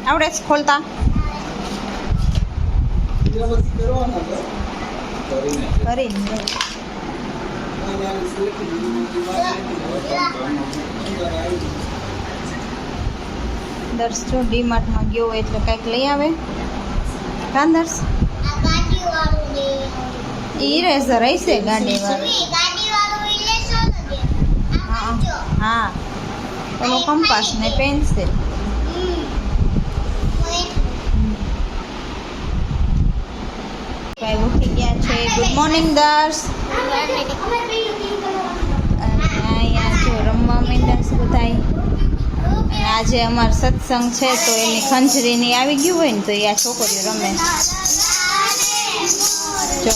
આવડે છે ખોલતા? કરીને દર્શ જો ડીમાર્ટમાં ગયો હોય એટલે કંઈક લઈ આવે. કાં દર્શ? ઇરેઝર હશે ગાડીવાળું. હા, પેલો કંપાસ ને પેન્સિલ. ભાઈ ઉઠી ગયા છે. Good morning Darsh. અહીંયા જો રમવા માંડ્યા છે બધાય. અને આજે અમારો સત્સંગ છે તો એની ખંજરીની આવી ગયું હોય ને તો એ આ છોકરીઓ રમે. જો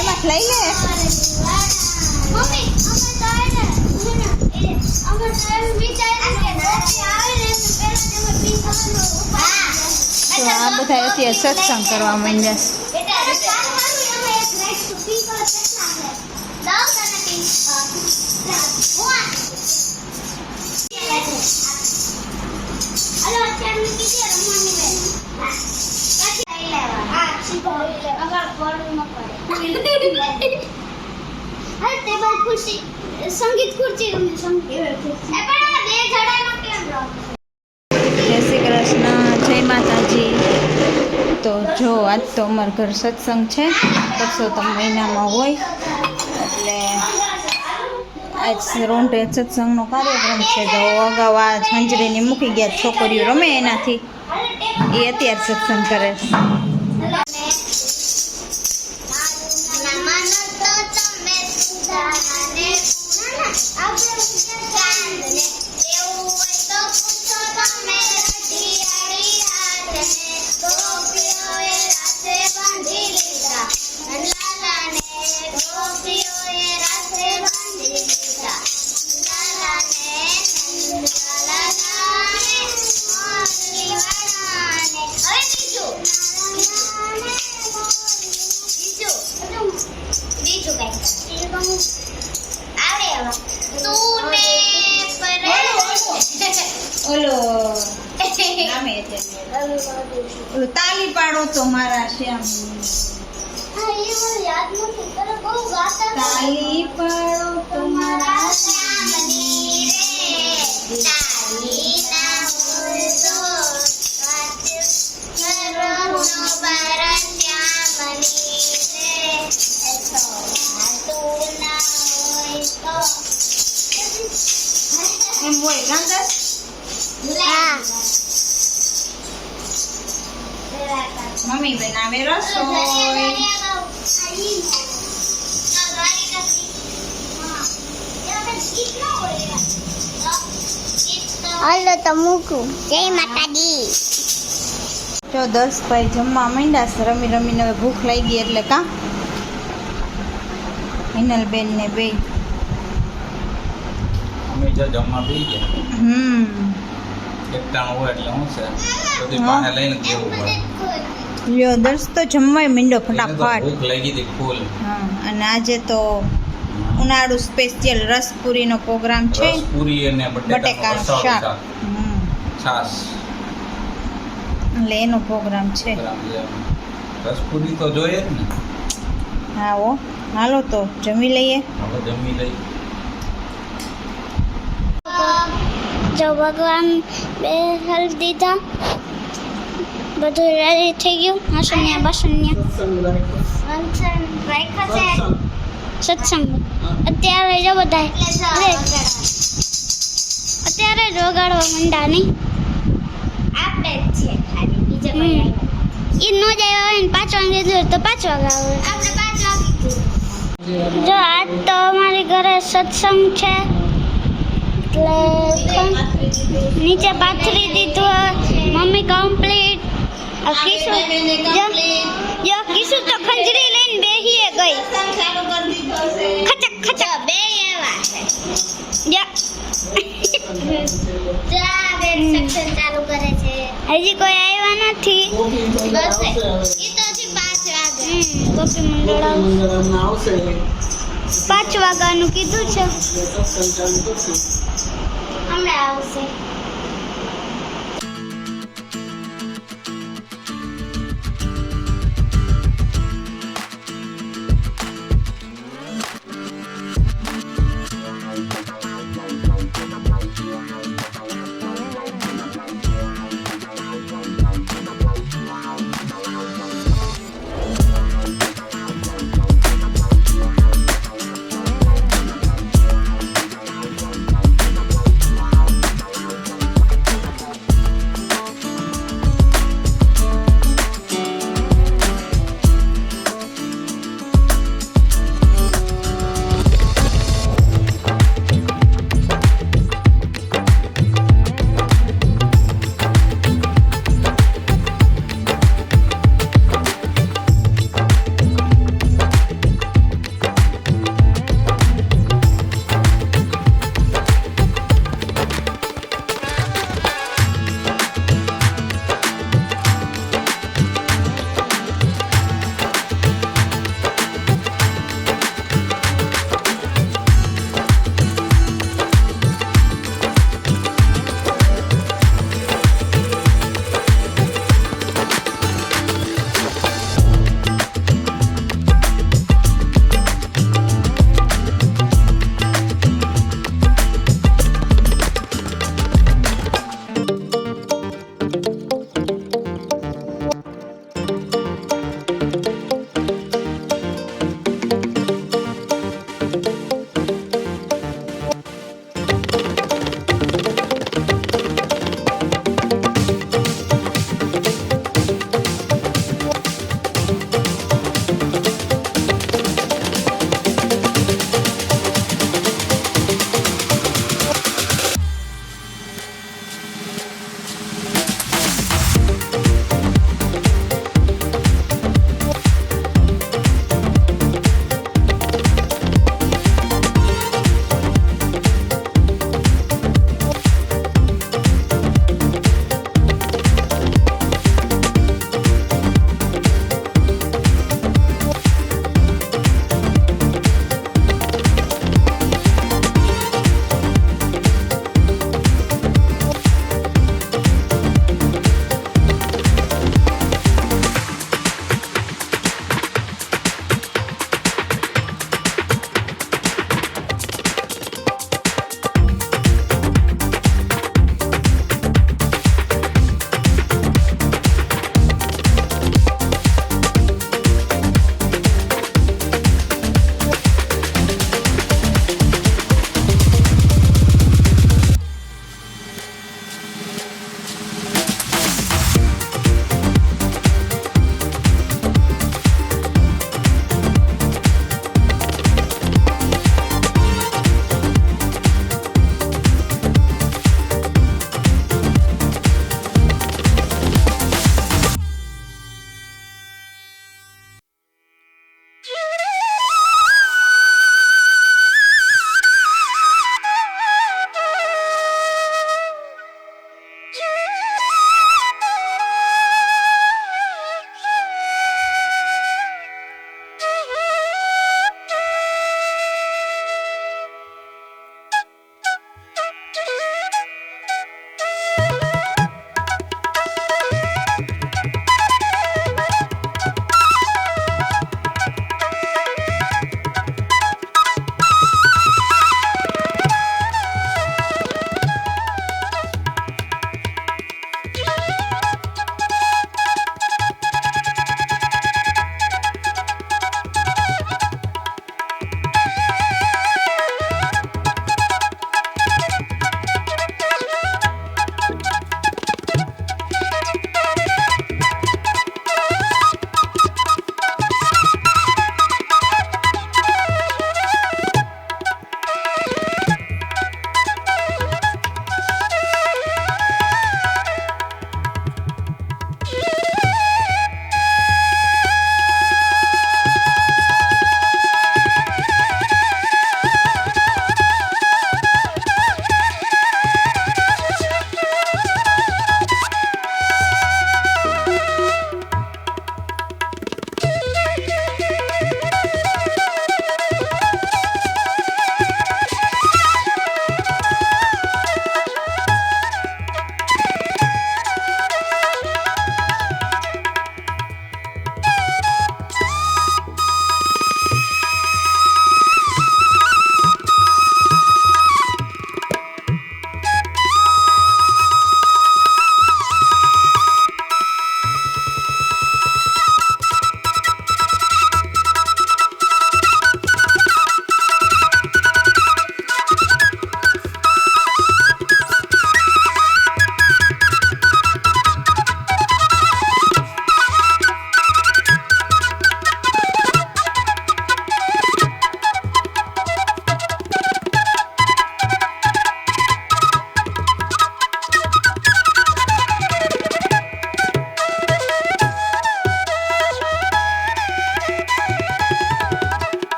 એમાં લઈ લે. તો આ બધા અત્યારે સત્સંગ કરવા માંડ્યા છે. સંગીત ખુરશી જય શ્રી કૃષ્ણ, જય માતાજી. તો જો આજ તો અમારા ઘર સત્સંગ છે, પરસોત્તમ મહિનામાં હોય એટલે આજ રોંઢે સત્સંગનો કાર્યક્રમ છે. તો અગાઉ આ ઝંઝરીની મૂકી ગયા છોકરીઓ રમે એનાથી, એ અત્યારે સત્સંગ કરે છે. ઓલો તાલી પાડો તો મારા શ્યામ. તાલી પાડો તો મારા એમ હોય ગાંધર. મમ્મી બનાવે રસોઈ. હાલો તો મૂકું. જય માતાજી. જો દર્શભાઈ જમવા માંડ્યા છે. રમી રમીને હવે ભૂખ લાગી એટલે કા હિનલબેન ને બે અમે જમવા બેસી ગયા. એકટાણું હોય એટલે શું છે બધી પાસે લઈને દેવું પડે. લ્યો દર્શ તો જમવાય મીંડો ફટાફટ. ભૂખ લાગી હતી ફૂલ. હા, અને આજે તો ઉનાળુ સ્પેશિયલ રસપુરીનો પ્રોગ્રામ છે. રસપુરી અને બટેકાનું શાક. છાસ એટલે એનો પ્રોગ્રામ છે. રસપુરી તો જોઈએ જ ને. હા ઓ હાલો તો જમી લઈએ. હવે જમી લઈ. જો ભગવાન બે હલ દીધા, બધું રેડી થઈ ગયું. હસન્યા બસન્યા સત્સંગ અત્યારે જો બધા અત્યારે જ વગાડવા માંડા નહીં. આપણે જ છે ખાલી બીજા એ નો જાય આવે ને 5 વાગે જોઈએ તો 5 વાગે આવે. આપણે 5 વાગે જો આજ તો અમારી ઘરે સત્સંગ છે એટલે નીચે પાથરી દીધું. Mummy complete. જો કિશુ તો ખંજરી લઈને બેહીએ ગઈ. ખચક ખચક બે એવા જા જા બે સેક્શન ચાલુ કરે છે. હજી કોઈ આવ્યા નથી. બસ ઈ તો હજી 5 વાગે ગોપી મંડળ આવશે. 5 વાગ્યાનું કીધું છે. હમણાં આવશે.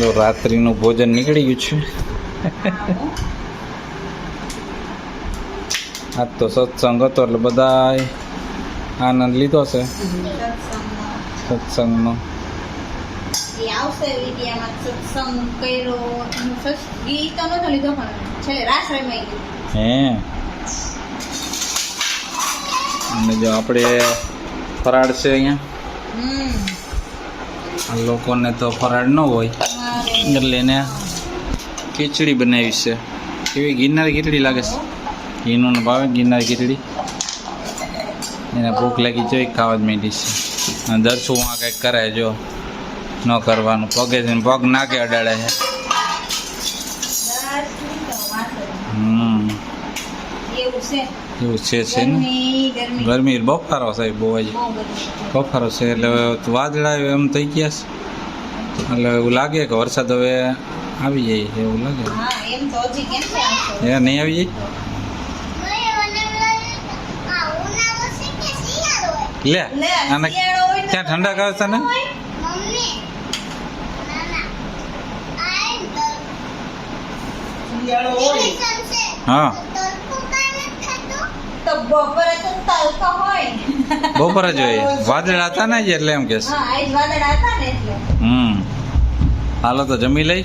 જો રાત્રિનું ભોજન નીકળી ગયું છે. આજ તો સત્સંગ હતો એટલે બધાએ આનંદ લીધો છે સત્સંગનો. એ આવશે વિડીયામાં સત્સંગ કર્યો એનું ગીત તો નતો લીધો પણ છેલ્લે રાસ રમાઈ ગયું. હે અને જો આપણે ફરાળ છે અહીંયા. આ લોકોને તો ફરાળ ન હોય એટલે એને ખીચડી બનાવી છે. કેવી ગિરનારી ખીચડી લાગે છે. ઘીનું ને ભાવે ગિરનારી ખીચડી. એને ભૂખ લાગી જોઈ ખાવા જ માંડી છે. અને દરસું આ કંઈક કરે જો ન કરવાનું પગે જઈને પગ નાકે અડાડે છે. એવું છે એવું છે ને ગરમી ગરમી બફારો સાહેબ બહુ જ બહુ ગરમી. બફારો છે એટલે વાદળા એમ થઈ ગયા છે એટલે એવું લાગે કે વરસાદ હવે આવી જાય એવું લાગે. હા એમ તો હજી કેમ છે આવશે? એ નહીં આવી જાય લે આને શિયાળો હોય ને ક્યાં ઠંડા કરે છે ને શિયાળો હોય હા તો બપોરે તો તડકો હોય. બપોરે જોઈએ વાદળ હતા ને એટલે એમ કે છે. હા આજ વાદળ હતા ને એટલે હાલો તો જમી લઈ.